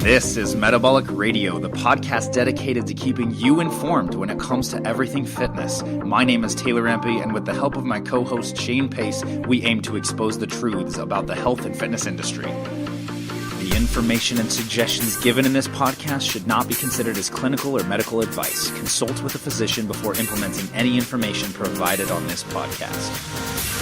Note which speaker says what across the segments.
Speaker 1: This is Metabolic Radio, the podcast dedicated to keeping you informed when it comes to everything fitness. My name is Taylor Empey, and with the help of my co-host Shane Pace, we aim to expose the truths about the health and fitness industry. The information and suggestions given in this podcast should not be considered as clinical or medical advice. Consult with a physician before implementing any information provided on this podcast.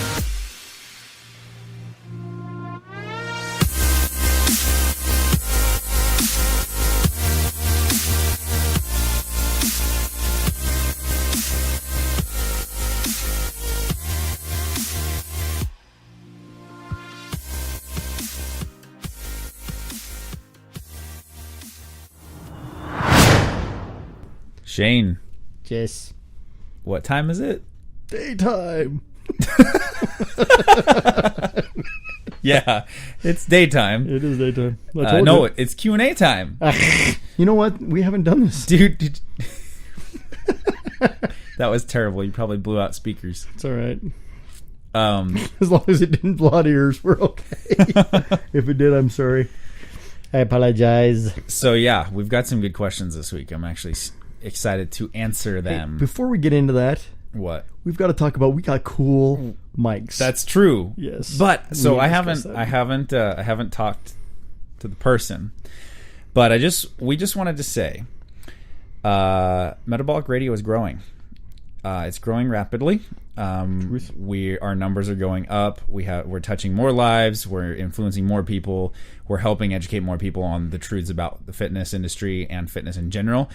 Speaker 1: Shane.
Speaker 2: Yes.
Speaker 1: What time is it?
Speaker 2: Daytime.
Speaker 1: Yeah, it's daytime.
Speaker 2: It is daytime.
Speaker 1: No, it's Q&A time.
Speaker 2: You know what? We haven't done this.
Speaker 1: Dude. That was terrible. You probably blew out speakers.
Speaker 2: It's all right. As long as it didn't blow out ears, we're okay. If it did, I'm sorry. I apologize.
Speaker 1: So, yeah, we've got some good questions this week. I'm actually excited to answer them.
Speaker 2: Hey, before we get into that,
Speaker 1: what
Speaker 2: we've got to talk about, we got cool mics.
Speaker 1: That's true.
Speaker 2: Yes,
Speaker 1: but so I haven't talked to the person, but we just wanted to say, Metabolic Radio is growing. It's growing rapidly. Our numbers are going up. We're touching more lives. We're influencing more people. We're helping educate more people on the truths about the fitness industry and fitness in general.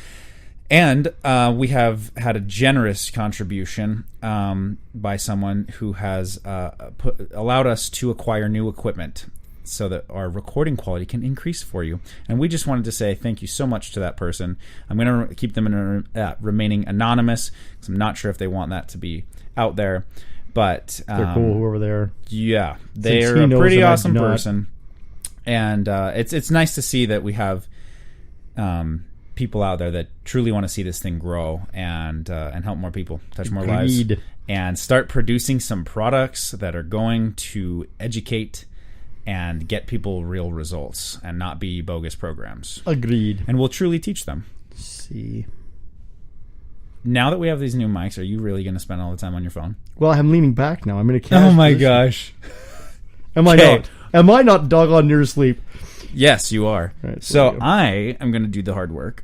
Speaker 1: And we have had a generous contribution by someone who has allowed us to acquire new equipment so that our recording quality can increase for you. And we just wanted to say thank you so much to that person. I'm going to keep them remaining anonymous because I'm not sure if they want that to be out there. But
Speaker 2: they're cool, whoever they are.
Speaker 1: Yeah, they're a pretty awesome person. And it's nice to see that we have people out there that truly want to see this thing grow and help more people, touch more lives, and start producing some products that are going to educate and get people real results and not be bogus programs.
Speaker 2: Agreed.
Speaker 1: And we'll truly teach them.
Speaker 2: See.
Speaker 1: Now that we have these new mics, are you really going to spend all the time on your phone?
Speaker 2: Well, I'm leaning back now. I'm in a casual
Speaker 1: Oh my
Speaker 2: position.
Speaker 1: gosh.
Speaker 2: Am I not? Am I not doggone near asleep?
Speaker 1: Yes, you are.
Speaker 2: Right,
Speaker 1: so I am going to do the hard work.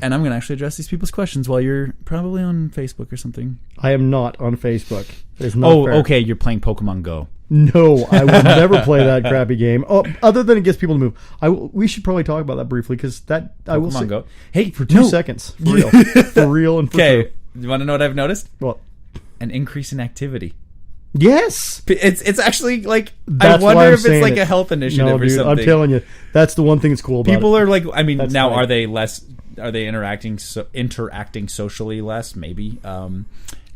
Speaker 1: And I'm going to actually address these people's questions while you're probably on Facebook or something.
Speaker 2: I am not on Facebook. It's not fair.
Speaker 1: Okay. You're playing Pokemon Go.
Speaker 2: No, I would never play that crappy game. Oh, other than it gets people to move. We should probably talk about that briefly because I will say,
Speaker 1: Go. Hey,
Speaker 2: for 2 seconds, for real, for real, and for
Speaker 1: okay.
Speaker 2: true.
Speaker 1: You want to know what I've noticed?
Speaker 2: What?
Speaker 1: An increase in activity.
Speaker 2: Yes,
Speaker 1: it's actually like
Speaker 2: that's
Speaker 1: I wonder if it's like a health initiative or something.
Speaker 2: I'm telling you, that's the one thing that's cool about
Speaker 1: people
Speaker 2: it.
Speaker 1: Are like, I mean,
Speaker 2: that's
Speaker 1: now
Speaker 2: funny.
Speaker 1: Are they less? Are they interacting socially less? Maybe.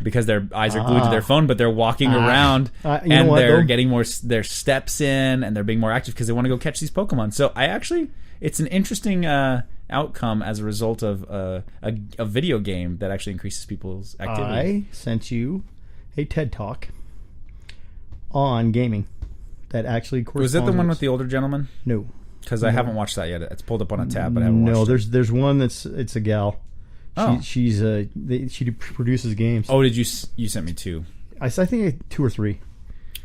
Speaker 1: Because their eyes are glued to their phone, but they're walking around and they're getting more their steps in, and they're being more active because they want to go catch these Pokemon. So it's an interesting outcome as a result of a video game that actually increases people's activity.
Speaker 2: I sent you a TED Talk on gaming that actually corresponds.
Speaker 1: Was it the one with the older gentleman?
Speaker 2: No.
Speaker 1: Because I haven't watched that yet. It's pulled up on a tab, but I haven't watched it.
Speaker 2: No, there's one it's a gal. She produces games.
Speaker 1: Oh, you sent me two?
Speaker 2: I think 2 or 3.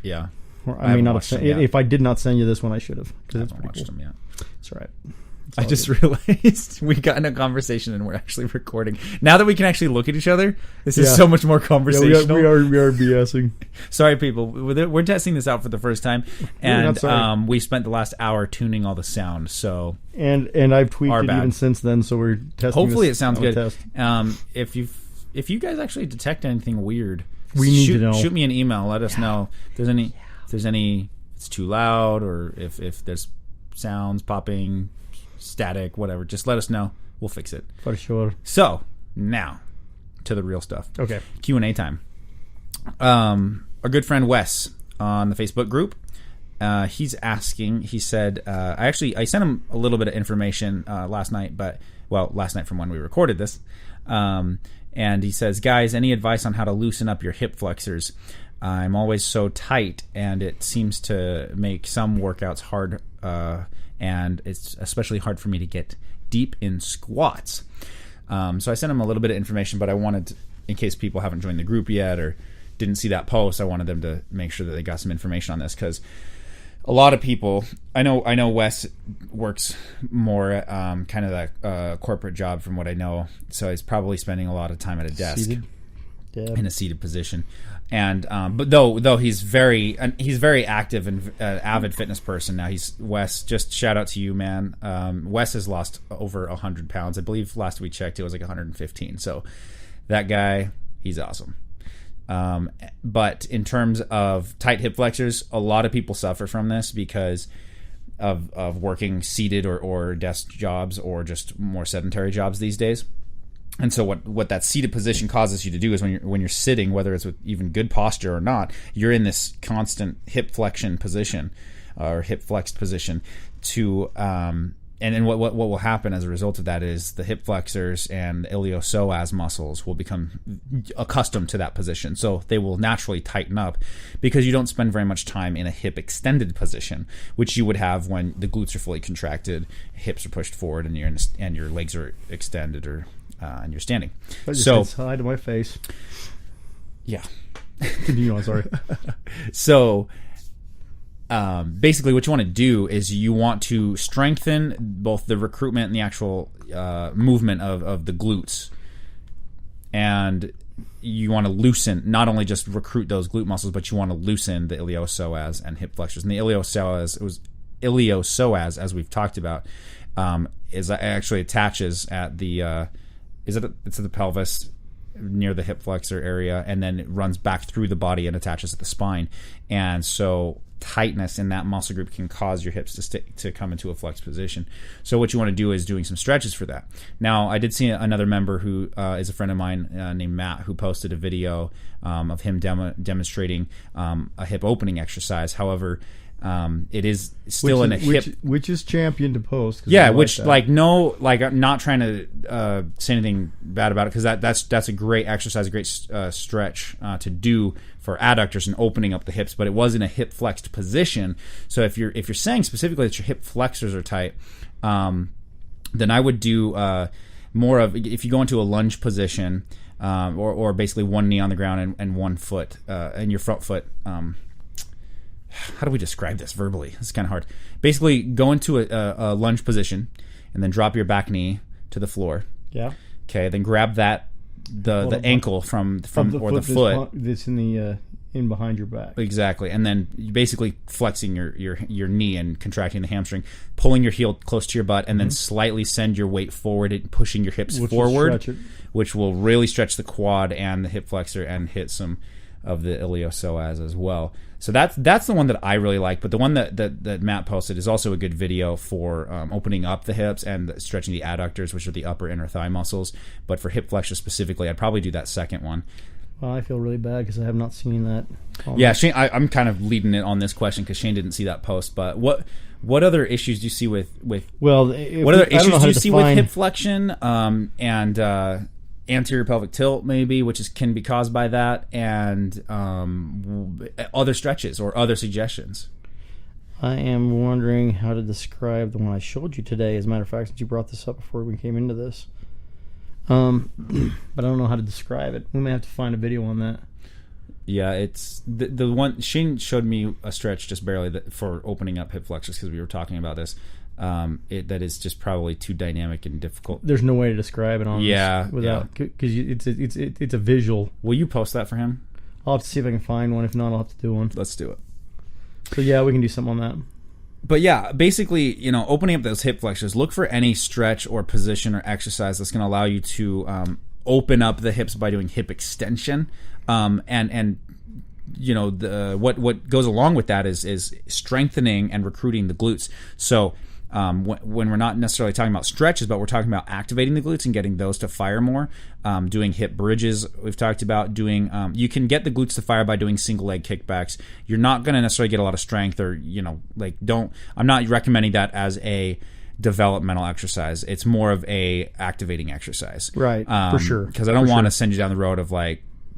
Speaker 1: Yeah.
Speaker 2: I may not have sent. If I did not send you this one, I should have.
Speaker 1: I haven't watched them yet.
Speaker 2: It's all right.
Speaker 1: I just realized we got in a conversation and we're actually recording. Now that we can actually look at each other, this is so much more conversational.
Speaker 2: Yeah, we are BSing.
Speaker 1: Sorry, people. We're testing this out for the first time, and we spent the last hour tuning all the sound. So
Speaker 2: and I've tweaked it even since then. So we're testing.
Speaker 1: Hopefully, it sounds good.
Speaker 2: Test.
Speaker 1: If you guys actually detect anything weird,
Speaker 2: we need to know.
Speaker 1: Shoot me an email. Let us know if there's any. If it's too loud or if there's sounds popping. Static, whatever. Just let us know. We'll fix it.
Speaker 2: For sure.
Speaker 1: So, now, to the real stuff.
Speaker 2: Okay.
Speaker 1: Q&A time. Our good friend Wes on the Facebook group, he's asking, he said, I sent him a little bit of information last night from when we recorded this. And he says, guys, any advice on how to loosen up your hip flexors? I'm always so tight, and it seems to make some workouts and it's especially hard for me to get deep in squats. So I sent them a little bit of information, but I wanted to, in case people haven't joined the group yet or didn't see that post, I wanted them to make sure that they got some information on this, because a lot of people, I know Wes works more kind of that corporate job from what I know, so he's probably spending a lot of time at a desk in a seated position. And but though he's very active and avid fitness person now. Wes, just shout out to you, man. Wes has lost over 100 pounds. I believe last we checked it was like 115. So that guy, he's awesome. But in terms of tight hip flexors, a lot of people suffer from this because of working seated or desk jobs or just more sedentary jobs these days. And so what that seated position causes you to do is when you're sitting, whether it's with even good posture or not, you're in this constant hip flexion position or hip flexed position to and then what will happen as a result of that is the hip flexors and iliopsoas muscles will become accustomed to that position. So they will naturally tighten up because you don't spend very much time in a hip extended position, which you would have when the glutes are fully contracted, hips are pushed forward, and your legs are extended and you're standing.
Speaker 2: So hi to my face.
Speaker 1: Yeah.
Speaker 2: Continue on. Sorry.
Speaker 1: So basically, what you want to do is you want to strengthen both the recruitment and the actual movement of the glutes, and you want to loosen, not only just recruit those glute muscles, but you want to loosen the iliopsoas and hip flexors. And the iliopsoas, as we've talked about, is actually attaches at the it's at the pelvis near the hip flexor area, and then it runs back through the body and attaches at the spine. And so tightness in that muscle group can cause your hips to come into a flexed position. So what you want to do is doing some stretches for that. Now, I did see another member who is a friend of mine named Matt, who posted a video of him demonstrating a hip opening exercise. However, it is still in a hip,
Speaker 2: which is champion to post.
Speaker 1: Yeah, which I'm not trying to say anything bad about it, because that's a great exercise, a great stretch to do for adductors and opening up the hips. But it was in a hip flexed position. So if you're saying specifically that your hip flexors are tight, then I would do more of, if you go into a lunge position, or basically one knee on the ground and one foot and your front foot. How do we describe this verbally? It's kind of hard. Basically, go into a lunge position and then drop your back knee to the floor. Yeah. Okay. Then grab the ankle from the foot
Speaker 2: that's in behind your back.
Speaker 1: Exactly. And then basically flexing your knee and contracting the hamstring, pulling your heel close to your butt, and then slightly send your weight forward and pushing your hips forward, which will really stretch the quad and the hip flexor and hit some of the iliopsoas as well. So that's the one that I really like. But the one that Matt posted is also a good video for opening up the hips and stretching the adductors, which are the upper inner thigh muscles. But for hip flexors specifically, I'd probably do that second one.
Speaker 2: Well, I feel really bad because I have not seen that.
Speaker 1: Yeah, Shane, I'm kind of leading it on this question because Shane didn't see that post. But what other issues do you see with what other issues do you see with hip flexion and anterior pelvic tilt, maybe, which can be caused by that, and other stretches or other suggestions?
Speaker 2: I am wondering how to describe the one I showed you today. As a matter of fact, since you brought this up before we came into this, but I don't know how to describe it. We may have to find a video on that.
Speaker 1: Yeah, it's the one Shane showed me a stretch just barely for opening up hip flexors because we were talking about this. That is just probably too dynamic and difficult.
Speaker 2: There's no way to describe it on without because it's a visual.
Speaker 1: Will you post that for him?
Speaker 2: I'll have to see if I can find one. If not, I'll have to do one.
Speaker 1: Let's do it.
Speaker 2: So yeah, we can do something on that.
Speaker 1: But yeah, basically, opening up those hip flexors, look for any stretch or position or exercise that's going to allow you to open up the hips by doing hip extension, and what goes along with that is strengthening and recruiting the glutes. So when we're not necessarily talking about stretches, but we're talking about activating the glutes and getting those to fire more, doing hip bridges, we've talked about doing, you can get the glutes to fire by doing single leg kickbacks. You're not going to necessarily get a lot of strength I'm not recommending that as a developmental exercise. It's more of a activating exercise.
Speaker 2: Right, for sure.
Speaker 1: Because I don't want to send you down the road of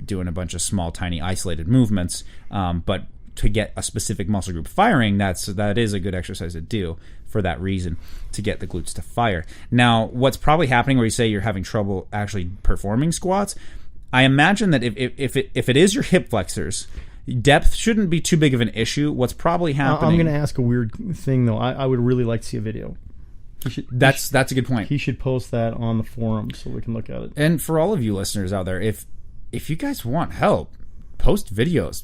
Speaker 1: doing a bunch of small, tiny, isolated movements, but to get a specific muscle group firing, that is a good exercise to do for that reason, to get the glutes to fire. Now, what's probably happening where you say you're having trouble actually performing squats, I imagine that if it is your hip flexors, depth shouldn't be too big of an issue. What's probably happening...
Speaker 2: I'm going to ask a weird thing, though. I would really like to see a video.
Speaker 1: That's a good point.
Speaker 2: He should post that on the forum so we can look at it.
Speaker 1: And for all of you listeners out there, if you guys want help, post videos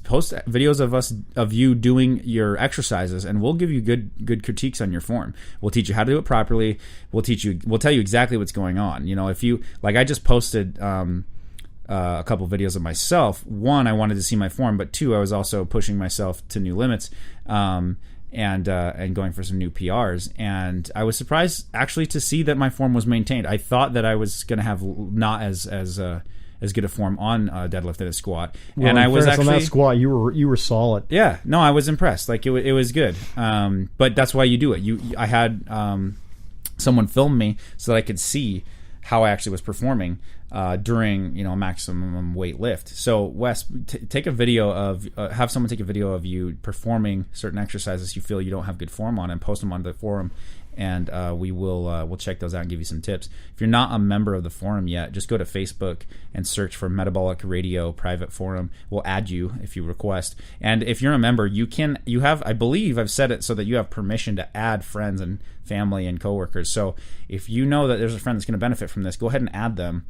Speaker 1: of you doing your exercises, and we'll give you good critiques on your form. We'll teach you how to do it properly. We'll tell you exactly what's going on. If you, like, I just posted a couple videos of myself. One, I wanted to see my form, but two, I was also pushing myself to new limits, and going for some new PRs. And I was surprised actually to see that my form was maintained. I thought that I was going to have not as good a form on deadlift and a squat.
Speaker 2: Well,
Speaker 1: and I was actually
Speaker 2: on that squat, you were solid.
Speaker 1: Yeah, no, I was impressed. Like it was good. But that's why you do it. I had someone film me so that I could see how I actually was performing during a maximum weight lift. So Wes, take a video of have someone take a video of you performing certain exercises you feel you don't have good form on, and post them on the forum, and we'll check those out and give you some tips. If you're not a member of the forum yet, just go to Facebook and search for Metabolic Radio private forum. We'll add you if you request. And if you're a member, you have, I believe I've set it so that you have permission to add friends and family and coworkers. So if you know that there's a friend that's going to benefit from this, go ahead and add them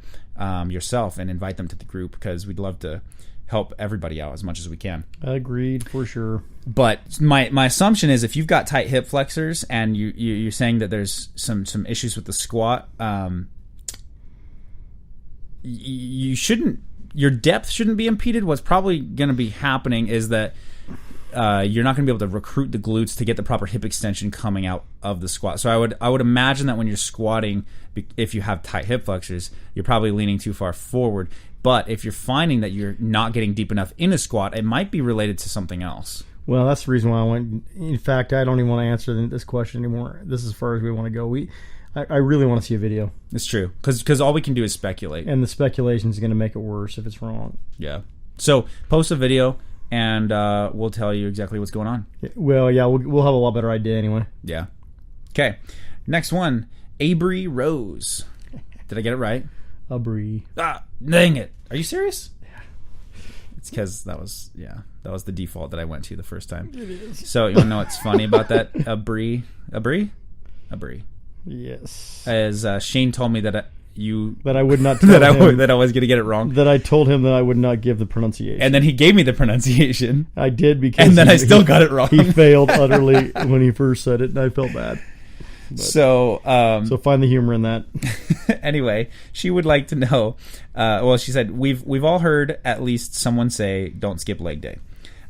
Speaker 1: yourself and invite them to the group, because we'd love to help everybody out as much as we can.
Speaker 2: Agreed, for sure.
Speaker 1: But my assumption is, if you've got tight hip flexors and you're saying that there's some issues with the squat, your depth shouldn't be impeded. What's probably going to be happening is that you're not going to be able to recruit the glutes to get the proper hip extension coming out of the squat. So I would imagine that when you're squatting, if you have tight hip flexors, you're probably leaning too far forward. But if you're finding that you're not getting deep enough in a squat, it might be related to something else.
Speaker 2: Well, that's the reason why I went. In fact, I don't even want to answer this question anymore. This is as far as we want to go. I really want to see a video.
Speaker 1: It's true, because all we can do is speculate.
Speaker 2: And the speculation is going to make it worse if it's wrong.
Speaker 1: Yeah. So post a video, and we'll tell you exactly what's going on.
Speaker 2: Well, yeah, we'll have a lot better idea anyway.
Speaker 1: Yeah. Okay. Next one, Abry Rose. Did I get it right?
Speaker 2: Abry.
Speaker 1: Dang it. Are you serious? Yeah. It's because that was the default that I went to the first time.
Speaker 2: It is.
Speaker 1: So you want to know what's funny about that? Abry?
Speaker 2: Yes.
Speaker 1: As Shane told me that
Speaker 2: I would not tell him
Speaker 1: that I was going to get it wrong.
Speaker 2: That I told him that I would not give the pronunciation.
Speaker 1: And then he gave me the pronunciation.
Speaker 2: I did, because
Speaker 1: and then I still got it wrong.
Speaker 2: He failed utterly when he first said it, and I felt bad. But,
Speaker 1: so
Speaker 2: find the humor in that.
Speaker 1: Anyway, she would like to know. She said, we've all heard at least someone say, "Don't skip leg day."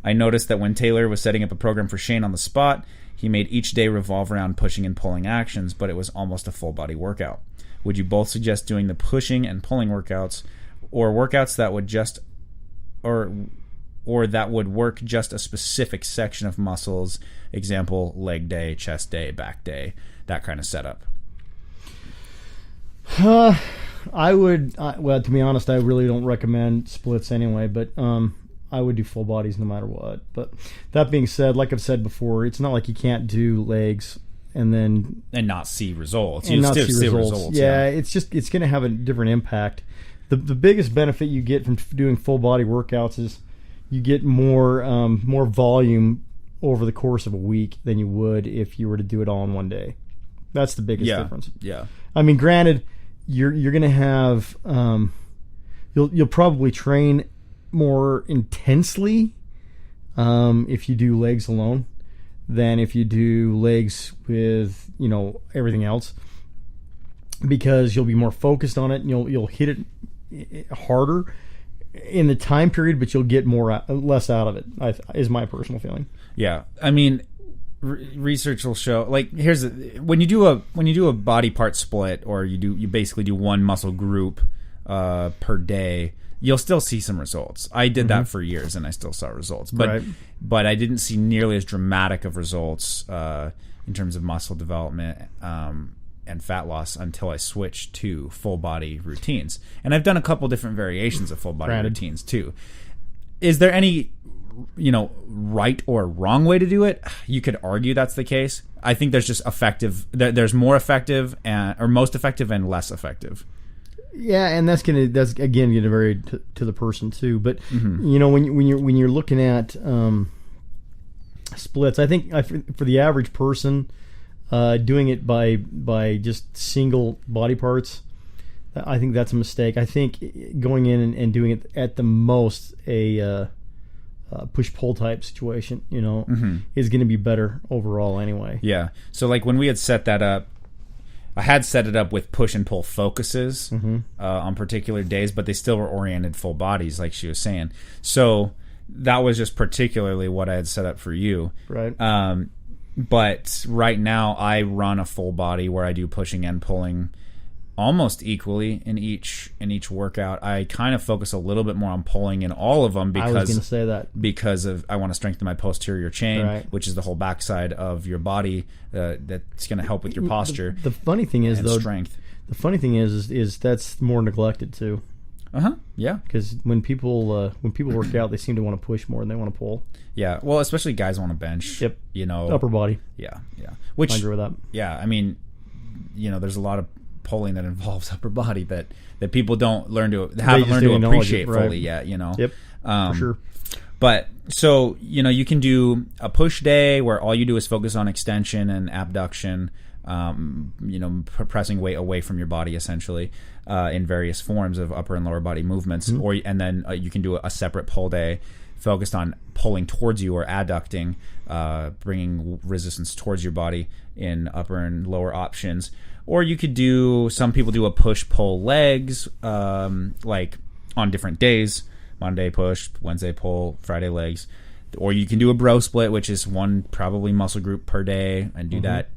Speaker 1: I noticed that when Taylor was setting up a program for Shane on the spot, he made each day revolve around pushing and pulling actions, but it was almost a full body workout. Would you both suggest doing the pushing and pulling workouts, or workouts that would or that would work just a specific section of muscles? Example, leg day, chest day, back day, that kind of setup.
Speaker 2: I would. Well, to be honest, I really don't recommend splits anyway. But I would do full bodies no matter what. But that being said, like I've said before, it's not like you can't do legs and
Speaker 1: not see results.
Speaker 2: You still see results. Yeah, it's going to have a different impact. The biggest benefit you get from doing full body workouts is you get more volume over the course of a week than you would if you were to do it all in one day. That's the biggest difference.
Speaker 1: Yeah.
Speaker 2: I mean, granted, you're going to have you'll probably train more intensely if you do legs alone than if you do legs with everything else, because you'll be more focused on it and you'll hit it harder in the time period, but you'll get less out of it. Is my personal feeling. Yeah,
Speaker 1: I mean, research will show. Like, when you do a body part split, or you basically do one muscle group per day, you'll still see some results. I did that for years, and I still saw results. But I didn't see nearly as dramatic of results in terms of muscle development and fat loss until I switched to full body routines. And I've done a couple different variations of full body routines too. Is there any right or wrong way to do it. You could argue that's the case. I think there's just effective. There's more effective or most effective and less effective.
Speaker 2: Yeah, and that's again gonna vary to the person too. But when you're looking at splits, I think for the average person, doing it by just single body parts, I think that's a mistake. I think going in and doing it at the most a push-pull type situation, is going to be better overall anyway.
Speaker 1: Yeah. So like when we had set that up, I had set it up with push and pull focuses on particular days, but they still were oriented full bodies, like she was saying. So that was just particularly what I had set up for you.
Speaker 2: Right.
Speaker 1: But right now I run a full body where I do pushing and pulling almost equally in each workout. I kind of focus a little bit more on pulling in all of them because
Speaker 2: I was going to say that
Speaker 1: because I want to strengthen my posterior chain,
Speaker 2: right,
Speaker 1: which is the whole backside of your body. That's going to help with your posture.
Speaker 2: The funny thing is, though,
Speaker 1: strength.
Speaker 2: The funny thing is that's more neglected too.
Speaker 1: Yeah.
Speaker 2: Because when people work out, they seem to want to push more than they want to pull.
Speaker 1: Yeah. Well, especially guys on a bench.
Speaker 2: Yep. Upper body.
Speaker 1: Yeah. Which
Speaker 2: I agree with that.
Speaker 1: Yeah. I mean, there's a lot of pulling that involves upper body that people haven't learned to appreciate fully yet.
Speaker 2: Yep. For sure.
Speaker 1: But so you can do a push day where all you do is focus on extension and abduction. Pressing weight away from your body essentially in various forms of upper and lower body movements, and then you can do a separate pull day focused on pulling towards you or adducting, bringing resistance towards your body in upper and lower options. Or you could some people do a push-pull legs, like on different days, Monday push, Wednesday pull, Friday legs. Or you can do a bro split, which is one probably muscle group per day, and do that.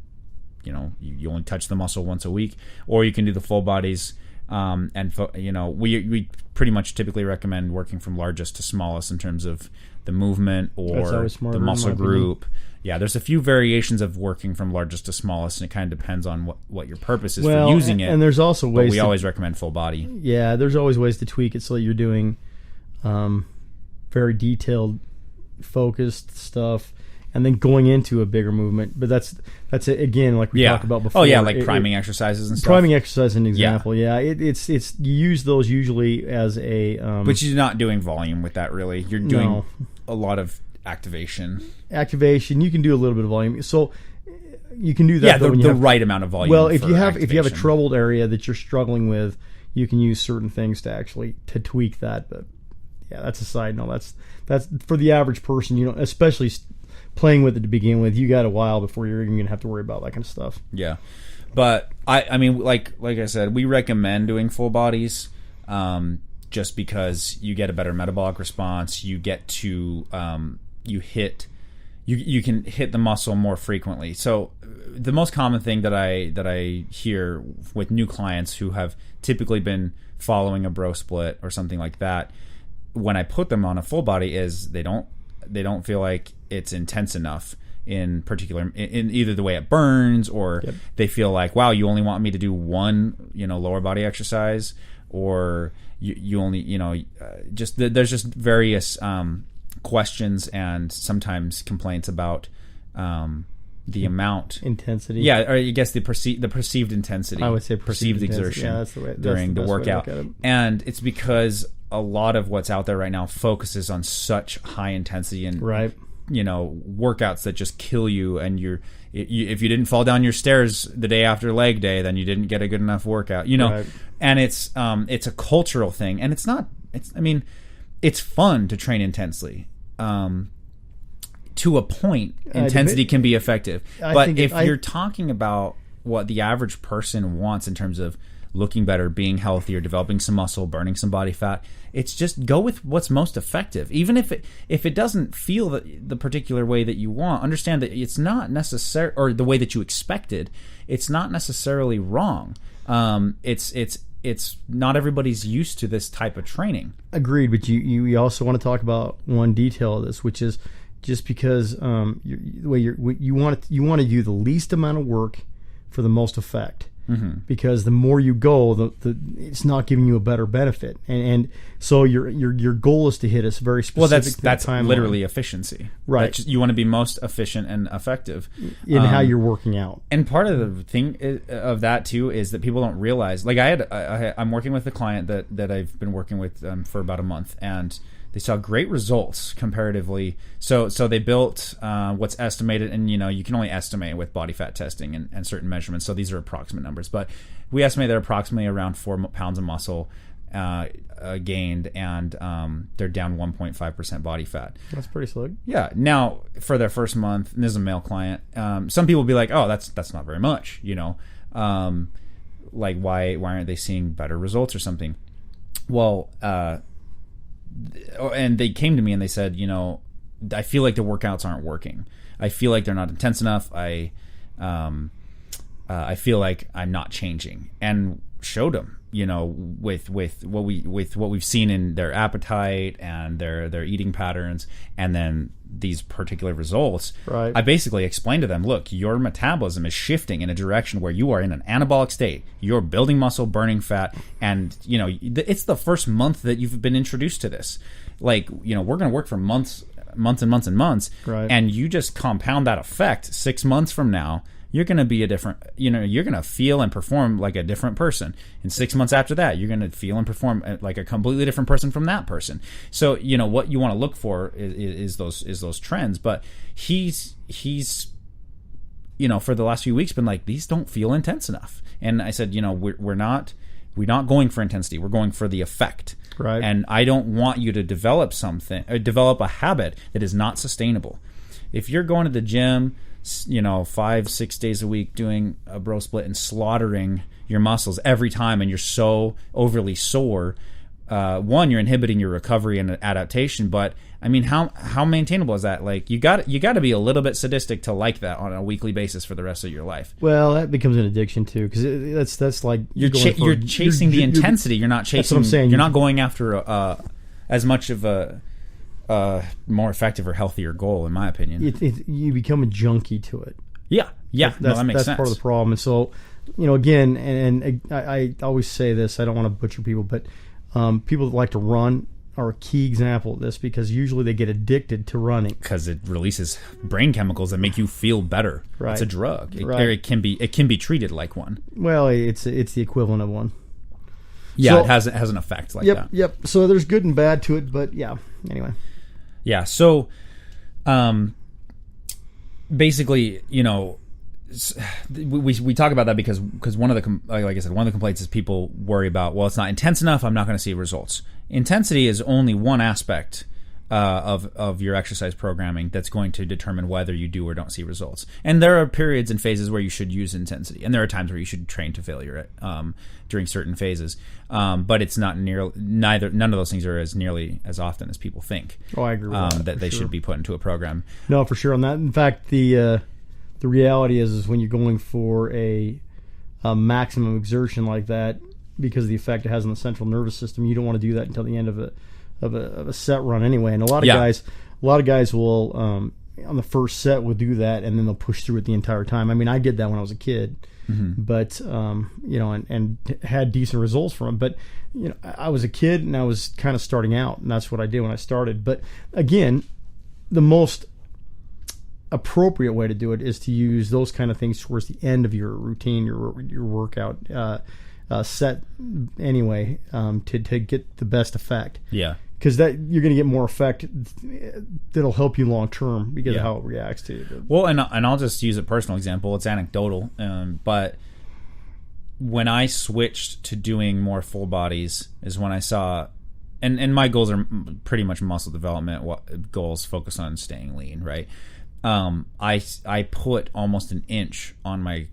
Speaker 1: You only touch the muscle once a week. Or you can do the full bodies, we pretty much typically recommend working from largest to smallest in terms of the movement or the muscle group. Yeah, there's a few variations of working from largest to smallest, and it kind of depends on what your purpose is for using it.
Speaker 2: And there's also ways.
Speaker 1: But we always recommend full body.
Speaker 2: Yeah, there's always ways to tweak it so that you're doing very detailed, focused stuff, and then going into a bigger movement. But that's it, again, like we talked about before.
Speaker 1: Oh yeah, like priming exercises and stuff.
Speaker 2: Priming exercise, an example. Yeah, it's you use those usually as a.
Speaker 1: But you're not doing volume with that really. You're doing a lot of activation. You can do a little bit of volume. So you can do that. Yeah, the right amount of volume.
Speaker 2: Well, if you have a troubled area that you're struggling with, you can use certain things to tweak that. But yeah, that's a side note. That's for the average person. Especially playing with it to begin with, you got a while before you're even gonna have to worry about that kind of stuff.
Speaker 1: Yeah, but I mean, like I said, we recommend doing full bodies, just because you get a better metabolic response. You get to you can hit the muscle more frequently. So the most common thing that I hear with new clients who have typically been following a bro split or something like that, when I put them on a full body, is they don't feel like it's intense enough in particular in either the way it burns, or they feel like, wow, you only want me to do one lower body exercise, or you only there's just various questions and sometimes complaints about the amount
Speaker 2: intensity.
Speaker 1: Yeah, or I guess the perceived intensity.
Speaker 2: I would say
Speaker 1: perceived exertion.
Speaker 2: Yeah, that's the way,
Speaker 1: during the workout. And it's because a lot of what's out there right now focuses on such high intensity and workouts that just kill you, and if you didn't fall down your stairs the day after leg day, then you didn't get a good enough workout.
Speaker 2: Right.
Speaker 1: And it's a cultural thing, and it's fun to train intensely. To a point, intensity can be effective. But if you're talking about what the average person wants in terms of looking better, being healthier, developing some muscle, burning some body fat, it's just go with what's most effective. Even if it doesn't feel the particular way that you want, understand that it's not necessary, or the way that you expected, it's not necessarily wrong. It's not everybody's used to this type of training.
Speaker 2: Agreed, but you also want to talk about one detail of this, which is just because you want to do the least amount of work for the most effect. because the more you go, it's not giving you a better benefit, and so your goal is to hit a very specific.
Speaker 1: Well, that's literally efficiency,
Speaker 2: right?
Speaker 1: You want to be most efficient and effective
Speaker 2: in how you're working out.
Speaker 1: And part of the thing of that too is that people don't realize. Like I'm working with a client that I've been working with for about a month, and they saw great results comparatively. So they built what's estimated, and you can only estimate with body fat testing and certain measurements. So these are approximate numbers, but we estimate they're approximately around 4 pounds of muscle gained, and they're down 1.5% body fat.
Speaker 2: That's pretty slick.
Speaker 1: Yeah. Now for their first month, and this is a male client, some people will be like, "Oh, that's not very much," like why aren't they seeing better results or something? Well, and they came to me and they said, I feel like the workouts aren't working. I feel like they're not intense enough. I feel like I'm not changing, and showed them, with what we've seen in their appetite and their eating patterns, and then these particular results.
Speaker 2: Right.
Speaker 1: I basically explained to them, look, your metabolism is shifting in a direction where you are in an anabolic state. You're building muscle, burning fat, and it's the first month that you've been introduced to this. Like, we're going to work for months and months,
Speaker 2: right.
Speaker 1: And you just compound that effect 6 months from now. You're going to be a different, you're going to feel and perform like a different person. And 6 months after that, you're going to feel and perform like a completely different person from that person. So, what you want to look for is those trends. But he's for the last few weeks been like, these don't feel intense enough. And I said, we're not going for intensity. We're going for the effect.
Speaker 2: Right.
Speaker 1: And I don't want you to develop a habit that is not sustainable. If you're going to the gym, 5-6 days a week doing a bro split and slaughtering your muscles every time, and you're so overly sore, one, you're inhibiting your recovery and adaptation. But I mean, how maintainable is that? Like, you got to be a little bit sadistic to like that on a weekly basis for the rest of your life.
Speaker 2: Well, that becomes an addiction too, because that's like
Speaker 1: you're chasing the intensity. You're not chasing.
Speaker 2: That's what I'm saying.
Speaker 1: You're not going after as much of a more effective or healthier goal, in my opinion.
Speaker 2: You become a junkie to it.
Speaker 1: Yeah. That makes sense.
Speaker 2: That's part of the problem. And so, again, and I always say this, I don't want to butcher people, but people that like to run are a key example of this, because usually they get addicted to running. Because
Speaker 1: it releases brain chemicals that make you feel better.
Speaker 2: Right.
Speaker 1: It's a drug.
Speaker 2: Right.
Speaker 1: It can be treated like one.
Speaker 2: Well, it's the equivalent of one.
Speaker 1: Yeah,
Speaker 2: so,
Speaker 1: it has an effect like that.
Speaker 2: Yep. So there's good and bad to it, but yeah. Anyway.
Speaker 1: Yeah. So, basically, we talk about that because one of the, like I said, one of the complaints is people worry about, well, it's not intense enough, I'm not going to see results. Intensity is only one aspect of your exercise programming that's going to determine whether you do or don't see results. And there are periods and phases where you should use intensity, and there are times where you should train to failure during certain phases. But it's not none of those things are as nearly as often as people think.
Speaker 2: Oh, I agree with
Speaker 1: that they should be put into a program.
Speaker 2: No, for sure on that. In fact, the reality is when you're going for a maximum exertion like that, because of the effect it has on the central nervous system, you don't want to do that until the end of a set run anyway. And a lot of guys will on the first set will do that, and then they'll push through it the entire time. I mean, I did that when I was a kid, but and had decent results from it. But I was a kid and I was kind of starting out, and that's what I did when I started. But again, the most appropriate way to do it is to use those kind of things towards the end of your routine, your workout set anyway, to get the best effect.
Speaker 1: Yeah.
Speaker 2: Because that you're going to get more effect that'll help you long term because of how it reacts to you.
Speaker 1: Well, and I'll just use a personal example. It's anecdotal, but when I switched to doing more full bodies is when I saw, and my goals are pretty much muscle development goals, focus on staying lean, right? I put almost an inch on my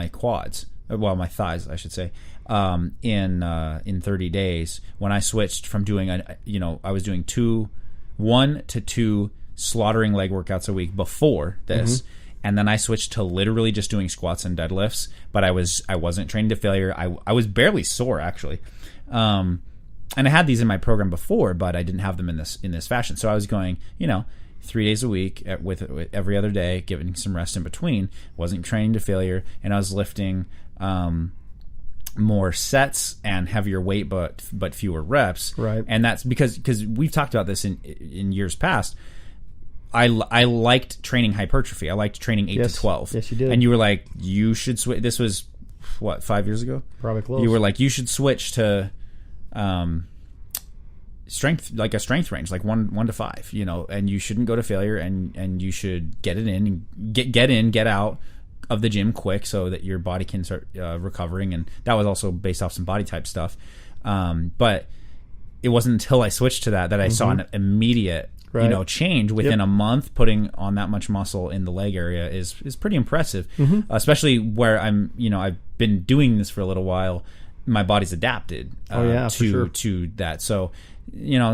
Speaker 1: quads, well, my thighs, I should say, in 30 days when I switched from doing I was doing 1 to 2 slaughtering leg workouts a week before this, and then I switched to literally just doing squats and deadlifts. But I wasn't trained to failure. I was barely sore actually, and I had these in my program before, but I didn't have them in this fashion. So I was going 3 days a week with every other day, giving some rest in between. Wasn't training to failure, and I was lifting more sets and heavier weight, but fewer reps.
Speaker 2: Right.
Speaker 1: And that's because we've talked about this in years past. I liked training hypertrophy. I liked training 8 to 12.
Speaker 2: Yes, you did.
Speaker 1: And you were like, you should switch. This was, what, 5 years ago?
Speaker 2: Probably close.
Speaker 1: You were like, you should switch to strength, like a strength range, like 1 to 5, and you shouldn't go to failure, and you should get it in, and get out of the gym quick so that your body can start recovering. And that was also based off some body type stuff. But it wasn't until I switched to that I saw an immediate change within a month. Putting on that much muscle in the leg area is pretty impressive, especially where I've been doing this for a little while. My body's adapted to that. So,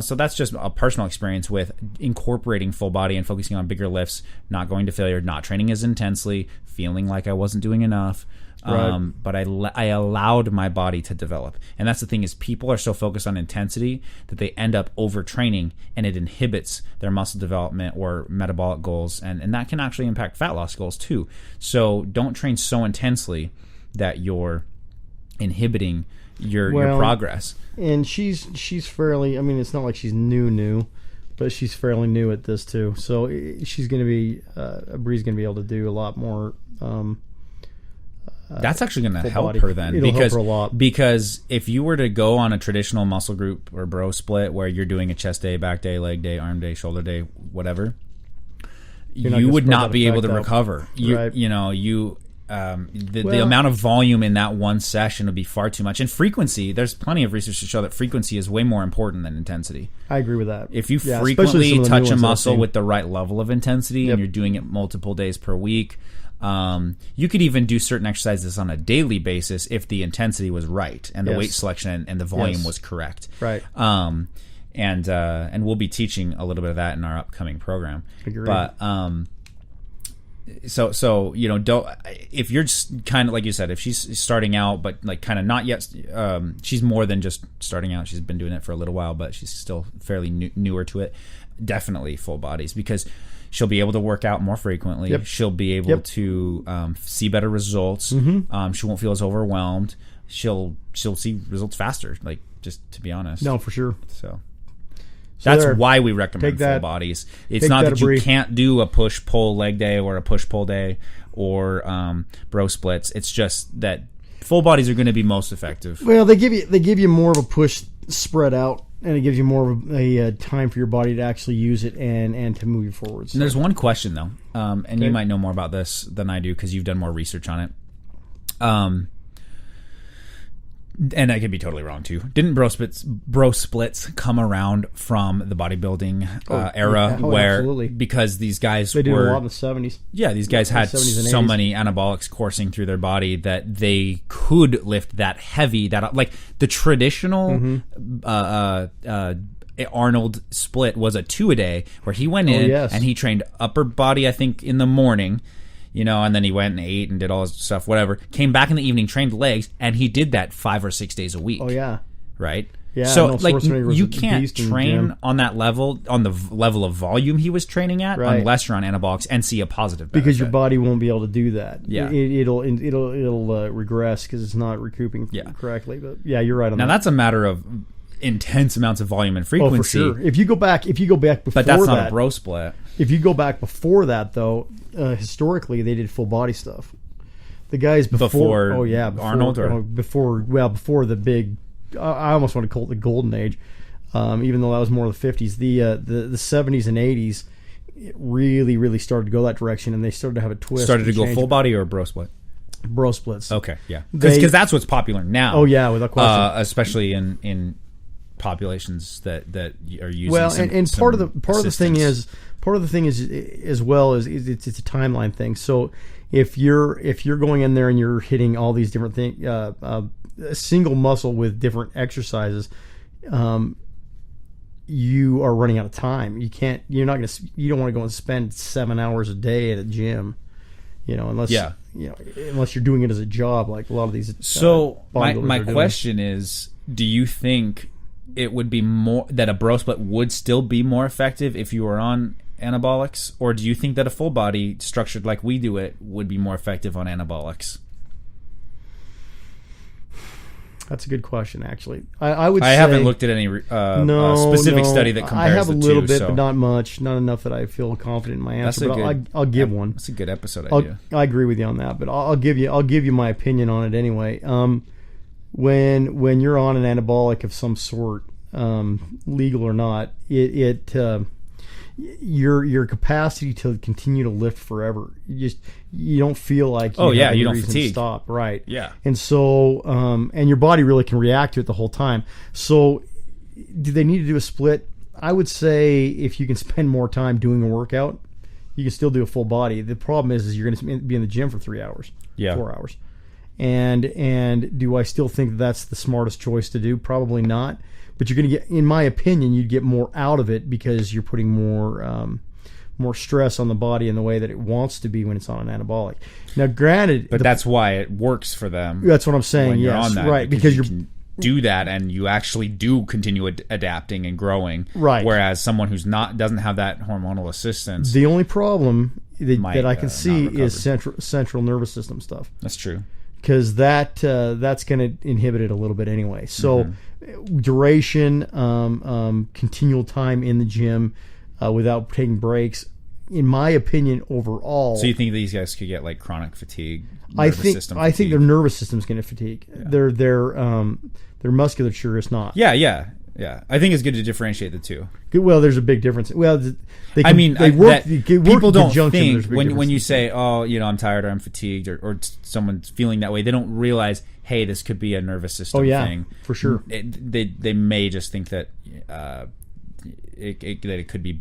Speaker 1: so that's just a personal experience with incorporating full body and focusing on bigger lifts, not going to failure, not training as intensely, feeling like I wasn't doing enough.
Speaker 2: Right.
Speaker 1: But I allowed my body to develop. And that's the thing, is people are so focused on intensity that they end up overtraining, and it inhibits their muscle development or metabolic goals. And that can actually impact fat loss goals too. So don't train so intensely that you're inhibiting your progress.
Speaker 2: And she's fairly, it's not like she's new, but she's fairly new at this too. So she's going to be, Bree's going to be able to do a lot more.
Speaker 1: That's actually going to help
Speaker 2: body.
Speaker 1: her then.
Speaker 2: It'll help her a lot.
Speaker 1: Because if you were to go on a traditional muscle group or bro split where you're doing a chest day, back day, leg day, arm day, shoulder day, whatever, you would not be able to recover.
Speaker 2: Right.
Speaker 1: The amount of volume in that one session would be far too much. And frequency, there's plenty of research to show that frequency is way more important than intensity.
Speaker 2: I agree with that.
Speaker 1: If you frequently touch a muscle with the right level of intensity, and you're doing it multiple days per week, you could even do certain exercises on a daily basis if the intensity was right and the weight selection and the volume was correct.
Speaker 2: Right.
Speaker 1: And we'll be teaching a little bit of that in our upcoming program.
Speaker 2: Agreed.
Speaker 1: But so don't, if you're just kind of like you said, if she's starting out but like kind of not yet, she's more than just starting out. She's been doing it for a little while, but she's still fairly newer to it. Definitely full bodies, because she'll be able to work out more frequently.
Speaker 2: Yep.
Speaker 1: She'll be able to see better results. She won't feel as overwhelmed. She'll see results faster, like, just to be honest.
Speaker 2: No, for sure.
Speaker 1: So that's why we recommend full
Speaker 2: that,
Speaker 1: bodies. It's not that you can't do a push-pull leg day or a push-pull day or bro splits. It's just that full bodies are going to be most effective.
Speaker 2: Well, they give you more of a push spread out, and it gives you more of a time for your body to actually use it and to move you forward. So.
Speaker 1: And there's one question, though, and you might know more about this than I do because you've done more research on it. And I could be totally wrong, too. Didn't bro splits come around from the bodybuilding era
Speaker 2: absolutely.
Speaker 1: Because these guys
Speaker 2: they did a lot in the 70s.
Speaker 1: Yeah, these guys had so many anabolics coursing through their body that they could lift that heavy, that like the traditional Arnold split was a 2-a-day where he went in and he trained upper body, I think, in the morning, and then he went and ate and did all his stuff, whatever. Came back in the evening, trained legs, and he did that 5 or 6 days a week.
Speaker 2: Oh, yeah.
Speaker 1: Right?
Speaker 2: Yeah.
Speaker 1: So, like, you can't train on that level, on the level of volume he was training at, unless you're on anabolics and see a positive benefit.
Speaker 2: Because your body won't be able to do that.
Speaker 1: Yeah.
Speaker 2: It'll regress because it's not recouping correctly. But, yeah, you're right on that.
Speaker 1: Now, that's a matter of intense amounts of volume and frequency.
Speaker 2: Oh, for sure. If you go back before that.
Speaker 1: But that's not a bro split.
Speaker 2: If you go back before that, though, historically they did full body stuff. The guys before
Speaker 1: Arnold, or
Speaker 2: before the big, I almost want to call it the golden age, even though that was more of the 50s. The 70s and 80s it really started to go that direction, and they started to have a twist.
Speaker 1: Started to go full body or bro split?
Speaker 2: Bro splits.
Speaker 1: Okay, yeah, because that's what's popular now.
Speaker 2: Oh yeah, without question.
Speaker 1: Especially in populations that are using.
Speaker 2: Well, and part of the thing is as well is it's a timeline thing. So if you're going in there and you're hitting all these different things, a single muscle with different exercises, you are running out of time. You don't want to go and spend 7 hours a day at a gym, unless you're doing it as a job like a lot of these.
Speaker 1: So my question is, do you think it would be more that a bro split would still be more effective if you were on anabolics, or do you think that a full body structured like we do it would be more effective on anabolics?
Speaker 2: That's a good question, actually. I would. I
Speaker 1: haven't looked at any specific study that compares.
Speaker 2: I have a little bit,
Speaker 1: so.
Speaker 2: but not much, not enough that I feel confident in my answer. But I'll give one.
Speaker 1: That's a good episode idea.
Speaker 2: I agree with you on that, but I'll give you my opinion on it anyway. When you're on an anabolic of some sort, legal or not, your capacity to continue to lift forever. You don't feel like
Speaker 1: you don't fatigue.
Speaker 2: To stop, right?
Speaker 1: Yeah.
Speaker 2: And so and your body really can react to it the whole time. So do they need to do a split? I would say if you can spend more time doing a workout, you can still do a full body. The problem is you're going to be in the gym for 3 hours, 4 hours. And do I still think that's the smartest choice to do? Probably not. But you're going to get, in my opinion, you'd get more out of it because you're putting more stress on the body in the way that it wants to be when it's on an anabolic. Now, granted,
Speaker 1: but that's why it works for them.
Speaker 2: That's what I'm saying.
Speaker 1: When you're
Speaker 2: yes,
Speaker 1: on that,
Speaker 2: right?
Speaker 1: Because you can do that, and you actually do continue adapting and growing.
Speaker 2: Right.
Speaker 1: Whereas someone who's doesn't have that hormonal assistance.
Speaker 2: The only problem that I can see is central nervous system stuff.
Speaker 1: That's true.
Speaker 2: Because that's going to inhibit it a little bit anyway. So duration, continual time in the gym without taking breaks, in my opinion, overall.
Speaker 1: So you think these guys could get like chronic fatigue?
Speaker 2: I think their nervous system's going to fatigue. Yeah. Their musculature is not.
Speaker 1: Yeah. I think it's good to differentiate the two.
Speaker 2: Well, there's a big difference. Well, they
Speaker 1: work. People don't think when you say, "Oh, I'm tired or I'm fatigued," or someone's feeling that way, they don't realize, "Hey, this could be a nervous system thing."
Speaker 2: For sure.
Speaker 1: They may just think that it could be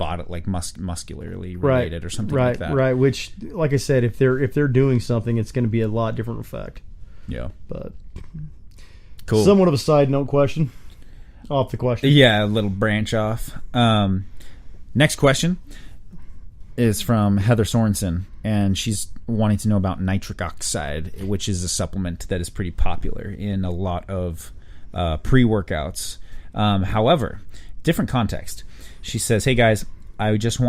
Speaker 1: muscularly related or something like that.
Speaker 2: Right. Which, like I said, if they're doing something, it's going to be a lot different effect.
Speaker 1: Yeah.
Speaker 2: But
Speaker 1: cool.
Speaker 2: Somewhat of a side note question. Off the question.
Speaker 1: Yeah, a little branch off. Next question is from Heather Sorensen, and she's wanting to know about nitric oxide, which is a supplement that is pretty popular in a lot of pre-workouts. However, different context. She says, "Hey guys, I just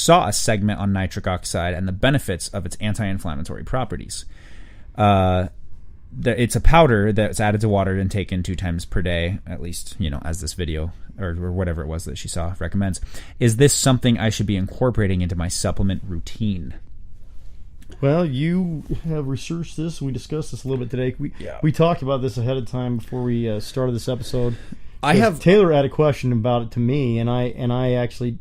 Speaker 1: saw a segment on nitric oxide and the benefits of its anti-inflammatory properties. It's a powder that's added to water and taken 2 times per day, at least, as this video or whatever it was that she saw recommends. Is this something I should be incorporating into my supplement routine?"
Speaker 2: Well, you have researched this, and we discussed this a little bit today. We talked about this ahead of time before we started this episode. Taylor had a question about it to me, and I actually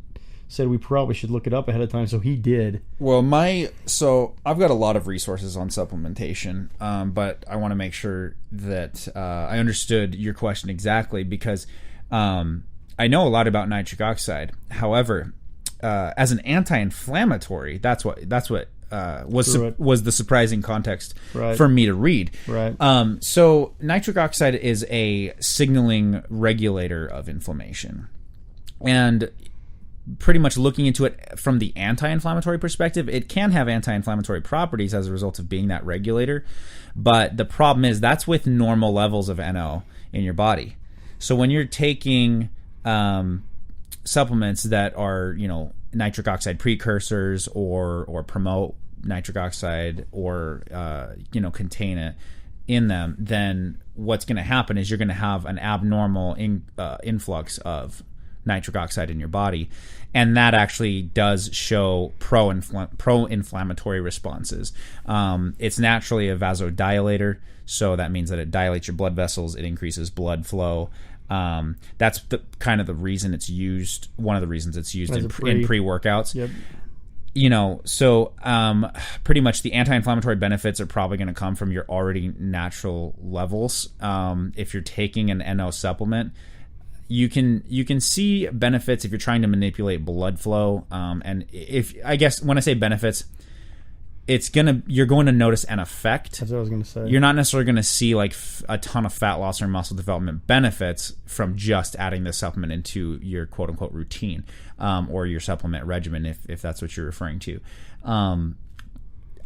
Speaker 2: said we probably should look it up ahead of time, so he did.
Speaker 1: Well, I've got a lot of resources on supplementation, but I want to make sure that I understood your question exactly, because I know a lot about nitric oxide. However, as an anti-inflammatory, that's what was the surprising context for me to read.
Speaker 2: Right.
Speaker 1: So nitric oxide is a signaling regulator of inflammation, and pretty much looking into it from the anti-inflammatory perspective, it can have anti-inflammatory properties as a result of being that regulator. But the problem is that's with normal levels of NO in your body. So when you're taking supplements that are, nitric oxide precursors or promote nitric oxide or, contain it in them, then what's going to happen is you're going to have an abnormal influx of nitric oxide in your body, and that actually does show pro-inflammatory responses. It's naturally a vasodilator, so that means that it dilates your blood vessels, it increases blood flow. That's kind of the reason it's used. One of the reasons it's used in pre-workouts.
Speaker 2: Yep.
Speaker 1: So pretty much the anti-inflammatory benefits are probably going to come from your already natural levels. If you're taking an NO supplement, you can see benefits if you're trying to manipulate blood flow. And I guess when I say benefits, you're going to notice an effect.
Speaker 2: That's what I was going to say.
Speaker 1: You're not necessarily going to see like a ton of fat loss or muscle development benefits from just adding this supplement into your quote unquote routine, or your supplement regimen, if that's what you're referring to.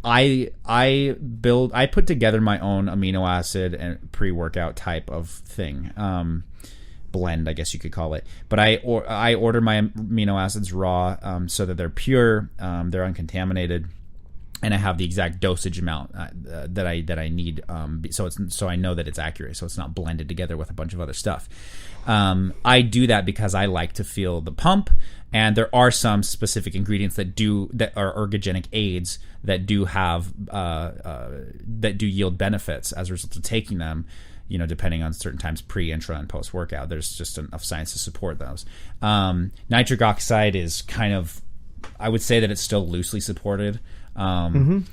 Speaker 1: I put together my own amino acid and pre-workout type of thing. blend, I guess you could call it. But I order my amino acids raw, so that they're pure, they're uncontaminated, and I have the exact dosage amount that I need, so I know that it's accurate, so it's not blended together with a bunch of other stuff. I do that because I like to feel the pump, and there are some specific ingredients that are ergogenic aids that do have that do yield benefits as a result of taking them. Depending on certain times pre, intra, and post workout, there's just enough science to support those. Nitric oxide is kind of, I would say that it's still loosely supported. Does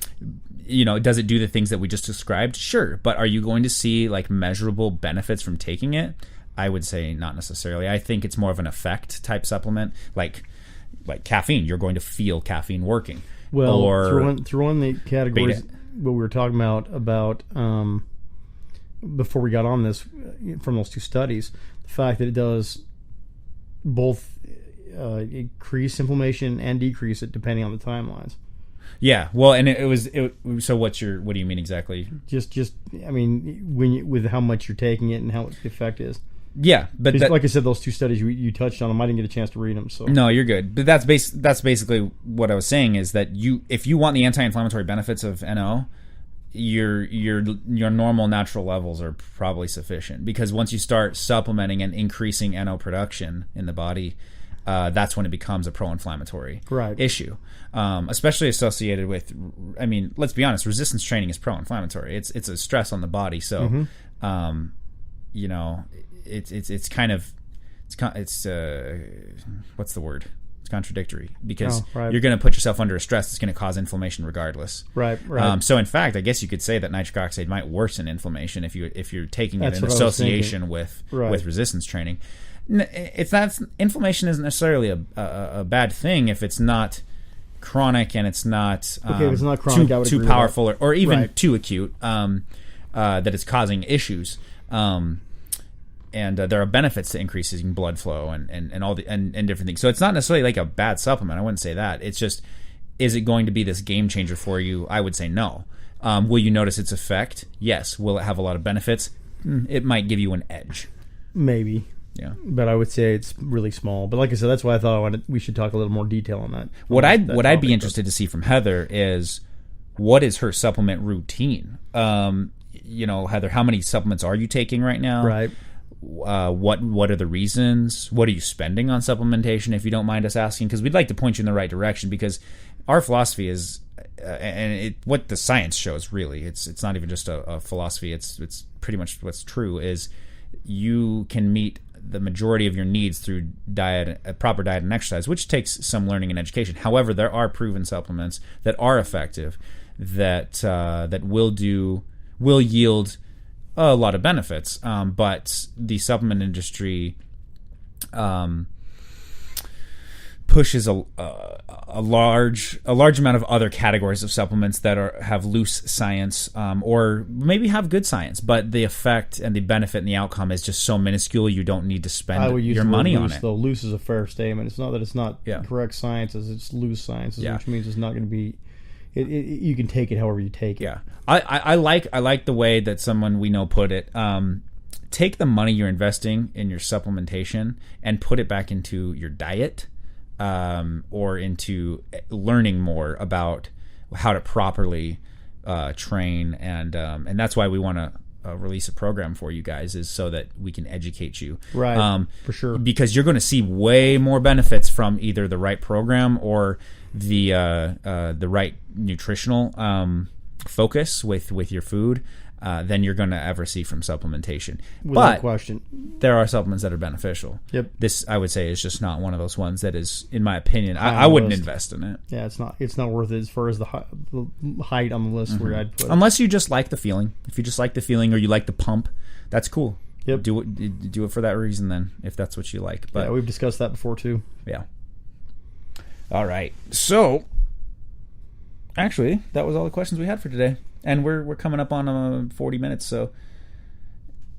Speaker 1: it do the things that we just described? Sure. But are you going to see like measurable benefits from taking it? I would say not necessarily. I think it's more of an effect type supplement, like caffeine. You're going to feel caffeine working.
Speaker 2: Well,
Speaker 1: or
Speaker 2: throw in the categories what we were talking about before we got on this, from those two studies, the fact that it does both increase inflammation and decrease it depending on the timelines.
Speaker 1: Yeah, well, and it was. So what do you mean exactly?
Speaker 2: Just with how much you're taking it and how the effect is.
Speaker 1: Yeah, but
Speaker 2: like I said, those two studies you touched on them. I didn't get a chance to read them. So
Speaker 1: no, you're good. But that's basically what I was saying, is that if you want the anti-inflammatory benefits of NO, your normal natural levels are probably sufficient, because once you start supplementing and increasing NO production in the body, that's when it becomes a pro-inflammatory issue, especially associated with, let's be honest, resistance training is pro-inflammatory. It's a stress on the body, so it's what's the word? It's contradictory, because you're going to put yourself under a stress that's going to cause inflammation regardless. Right. So in fact, I guess you could say that nitric oxide might worsen inflammation if you're taking it in association with resistance training. Inflammation isn't necessarily a bad thing if it's not chronic and it's not
Speaker 2: if it's not chronic,
Speaker 1: too powerful or even too acute, that it's causing issues. And there are benefits to increasing blood flow and all and different things. So it's not necessarily like a bad supplement. I wouldn't say that. It's just, is it going to be this game changer for you? I would say no. Will you notice its effect? Yes. Will it have a lot of benefits? It might give you an edge.
Speaker 2: Maybe.
Speaker 1: Yeah.
Speaker 2: But I would say it's really small. But like I said, that's why I thought we should talk a little more detail on that.
Speaker 1: What I'd be interested to see from Heather is, what is her supplement routine? Heather, how many supplements are you taking right now?
Speaker 2: Right.
Speaker 1: What are the reasons? What are you spending on supplementation, if you don't mind us asking? Because we'd like to point you in the right direction, because our philosophy is, what the science shows, really, it's not even just a philosophy, it's pretty much what's true, is you can meet the majority of your needs through proper diet and exercise, which takes some learning and education. However, there are proven supplements that are effective, that will yield a lot of benefits, but the supplement industry pushes a large amount of other categories of supplements that have loose science, or maybe have good science, but the effect and the benefit and the outcome is just so minuscule you don't need to spend your money on it.
Speaker 2: Though loose is a fair statement. It's not that it's not correct science, it's loose science, which means it's not going to be. You can take it however you take it.
Speaker 1: Yeah, I like the way that someone we know put it. Take the money you're investing in your supplementation and put it back into your diet, or into learning more about how to properly train, and that's why we want to release a program for you guys, is so that we can educate you.
Speaker 2: Right, for sure.
Speaker 1: Because you're going to see way more benefits from either the right program or the right nutritional focus with your food than you're going to ever see from supplementation.
Speaker 2: Without question.
Speaker 1: There are supplements that are beneficial.
Speaker 2: Yep.
Speaker 1: This, I would say, is just not one of those ones that is, in my opinion, I wouldn't invest in it.
Speaker 2: Yeah, it's not worth it as far as the height on the list where I'd put it.
Speaker 1: Unless you just like the feeling. If you just like the feeling or you like the pump, that's cool.
Speaker 2: Yep.
Speaker 1: Do it for that reason then, if that's what you like. But
Speaker 2: yeah, we've discussed that before too.
Speaker 1: Yeah. All right. So, actually, that was all the questions we had for today. And we're coming up on 40 minutes, so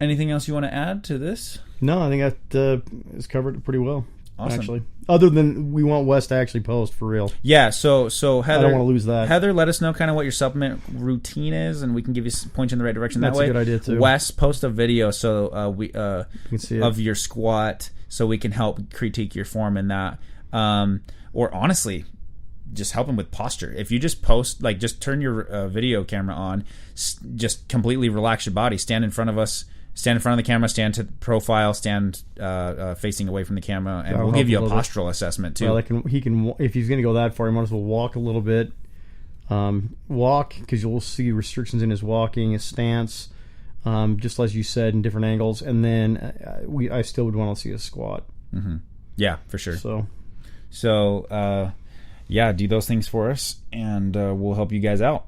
Speaker 1: anything else you want to add to this?
Speaker 2: No, I think that has covered it pretty well.
Speaker 1: Awesome.
Speaker 2: Actually, other than we want Wes to actually post for real.
Speaker 1: Yeah, so Heather,
Speaker 2: I don't want to lose that.
Speaker 1: Heather, let us know kind of what your supplement routine is, and we can give you point you in the right direction.
Speaker 2: That's
Speaker 1: that way.
Speaker 2: a good idea too.
Speaker 1: Wes, post a video so we
Speaker 2: can see it.
Speaker 1: of your squat, so we can help critique your form in that. Or honestly, just help him with posture. If you just post, like, just turn your video camera on, just completely relax your body, stand in front of us. Stand in front of the camera, stand to profile, stand facing away from the camera, and we'll give you a postural assessment too.
Speaker 2: Well, he can, if he's going to go that far, he might as well walk a little bit. Walk, because you'll see restrictions in his walking, his stance, just as you said, in different angles. And then I still would want to see a squat.
Speaker 1: Mm-hmm. Yeah, for sure.
Speaker 2: So
Speaker 1: yeah, do those things for us, and we'll help you guys out.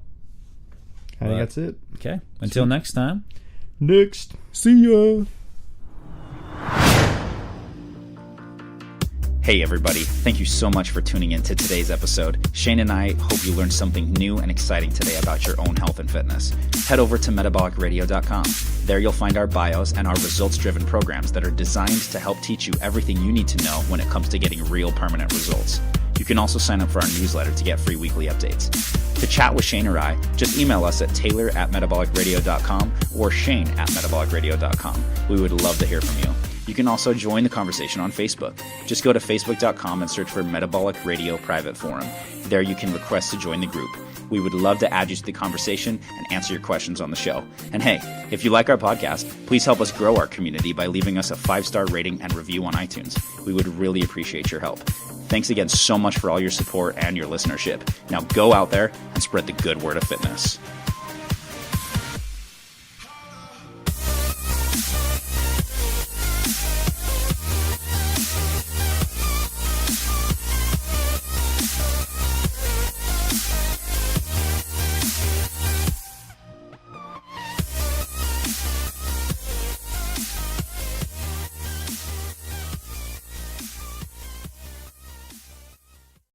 Speaker 2: I think that's it.
Speaker 1: Okay. Until next time.
Speaker 2: Next.
Speaker 1: See ya.
Speaker 3: Hey everybody, thank you so much for tuning in to today's episode. Shane and I hope you learned something new and exciting today about your own health and fitness. Head over to metabolicradio.com. There you'll find our bios and our results-driven programs that are designed to help teach you everything you need to know when it comes to getting real permanent results. You can also sign up for our newsletter to get free weekly updates. To chat with Shane or I, just email us at taylor@metabolicradio.com or shane@metabolicradio.com. We would love to hear from you. You can also join the conversation on Facebook. Just go to facebook.com and search for Metabolic Radio Private Forum. There you can request to join the group. We would love to add you to the conversation and answer your questions on the show. And hey, if you like our podcast, please help us grow our community by leaving us a 5-star rating and review on iTunes. We would really appreciate your help. Thanks again so much for all your support and your listenership. Now go out there and spread the good word of fitness.